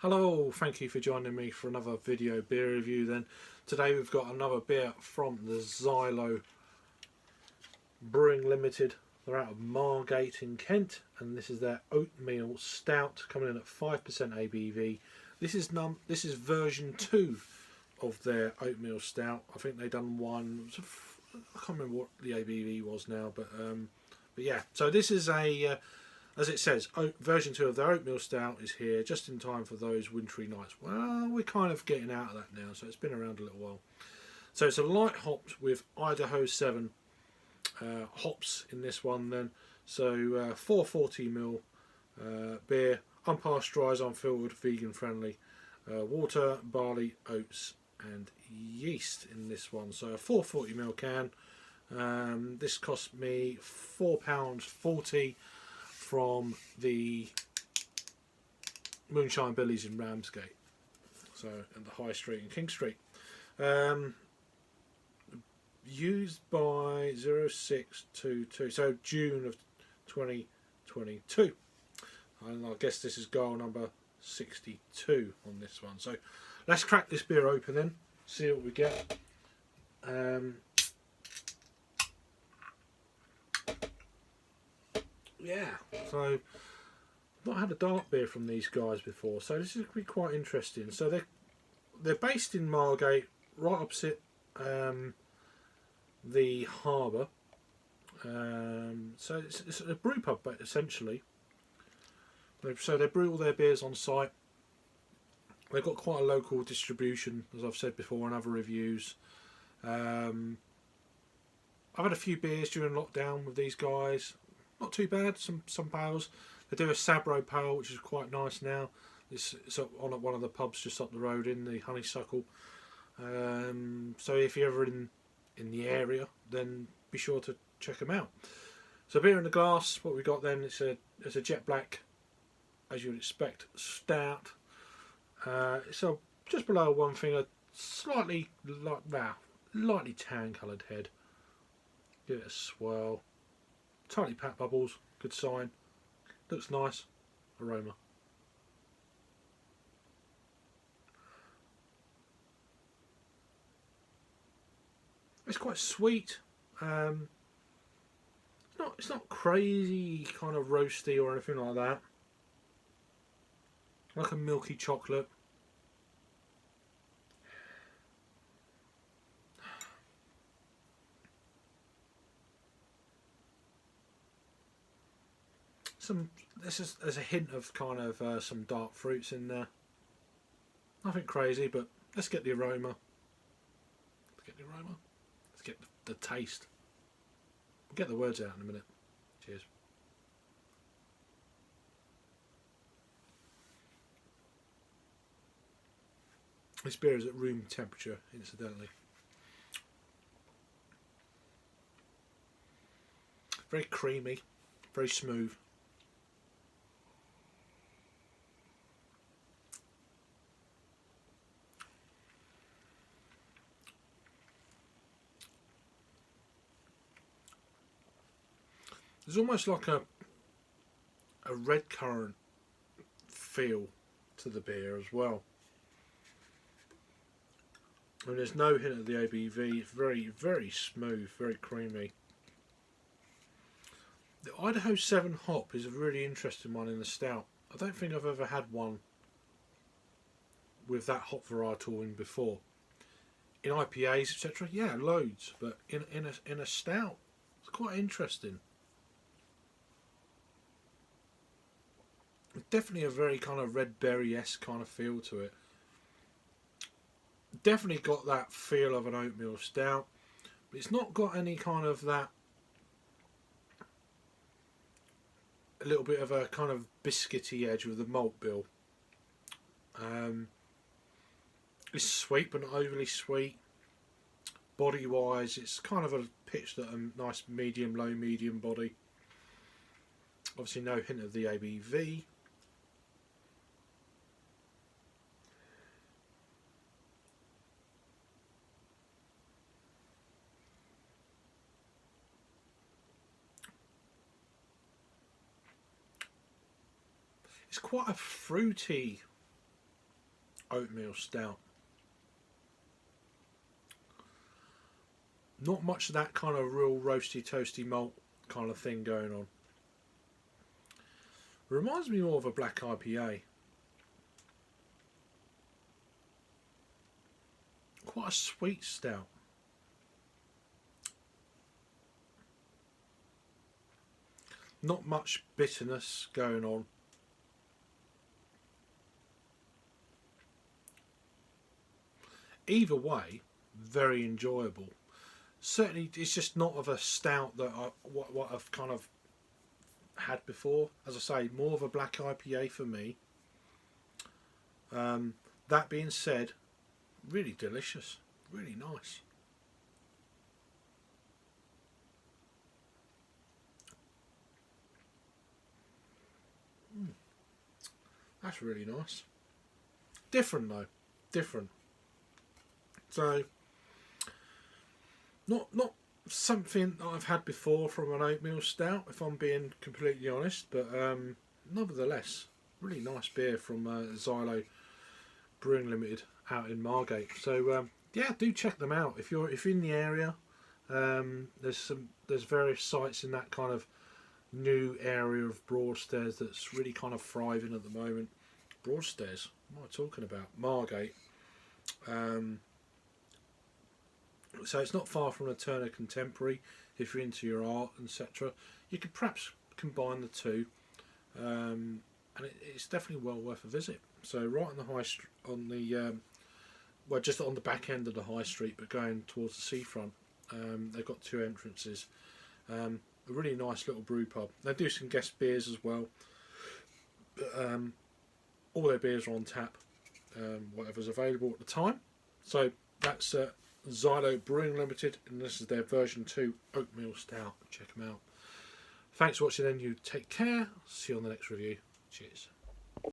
Hello, thank you for joining me for another video beer review then. Today we've got another beer from the Xylo Brewing Ltd. They're out of Margate in Kent, and this is their Oatmeal Stout coming in at 5% ABV. This is version 2 of their Oatmeal Stout. I think they've done one, I can't remember what the ABV was now, but yeah. So this is a as it says, version 2 of their Oatmeal Stout is here just in time for those wintry nights. Well, we're kind of getting out of that now, so it's been around a little while. So it's a light hopped with Idaho 7 hops in this one then. So 440ml beer, unpasteurised, unfiltered, vegan friendly. Water, barley, oats and yeast in this one. So a 440ml can. This cost me £4.40 from the Moonshine Billies in Ramsgate, so at the High Street in King Street. Used by 0622, so June of 2022, and I guess this is goal number 62 on this one. So let's crack this beer open then, see what we get. Yeah, so I've not had a dark beer from these guys before, so this is going to be quite interesting. So they're based in Margate, right opposite the harbour. So it's a brew pub, but essentially. So they brew all their beers on site. They've got quite a local distribution, as I've said before in other reviews. I've had a few beers during lockdown with these guys. Not too bad, some pales. They do a Sabro pale, which is quite nice now. It's on at one of the pubs just up the road in the Honeysuckle. So if you're ever in the area, then be sure to check them out. So beer in the glass, what we got then, it's a jet black, as you would expect, stout. So just below one finger, slightly lightly tan coloured head. Give it a swirl. Tightly packed bubbles, good sign. Looks nice. Aroma. It's quite sweet. It's not crazy kind of roasty or anything like that. Like a milky chocolate. There's a hint of kind of some dark fruits in there. Nothing crazy, but let's get the aroma. Let's get the taste. We'll get the words out in a minute. Cheers. This beer is at room temperature, incidentally. Very creamy, very smooth. There's almost like a red currant feel to the beer as well. And there's no hint of the ABV. It's very, very smooth, very creamy. The Idaho 7 hop is a really interesting one in the stout. I don't think I've ever had one with that hop varietal in before. In IPAs, etc., yeah, loads. But in a stout, it's quite interesting. Definitely a very kind of red berry-esque kind of feel to it. Definitely got that feel of an oatmeal stout, but it's not got any kind of that, a little bit of a kind of biscuity edge with the malt bill. It's sweet but not overly sweet. Body wise, it's kind of a pitched at a nice medium, low medium body. Obviously no hint of the ABV. It's quite a fruity Oatmeal Stout. Not much of that kind of real roasty toasty malt kind of thing going on. Reminds me more of a black IPA. Quite a sweet stout. Not much bitterness going on. Either way, very enjoyable. Certainly, it's just not of a stout that what I've kind of had before. As I say, more of a black IPA for me. That being said, really delicious, really nice. That's really nice. Different though, different. So, not something that I've had before from an oatmeal stout, if I'm being completely honest. But nevertheless, really nice beer from Xylo Brewing Ltd out in Margate. So yeah, do check them out if you're in the area. There's various sites in that kind of new area of Broadstairs that's really kind of thriving at the moment. Broadstairs, what am I talking about? Margate. So it's not far from a Turner Contemporary if you're into your art, etc. You could perhaps combine the two, and it's definitely well worth a visit. So right on the high street, well, just on the back end of the high street, but going towards the seafront. They've got two entrances. A really nice little brew pub. They do some guest beers as well. But, all their beers are on tap, whatever's available at the time. So that's Xylo Brewing Ltd, and this is their version 2 Oatmeal Stout. Check them out. Thanks for watching then. You take care. See you on the next review. Cheers.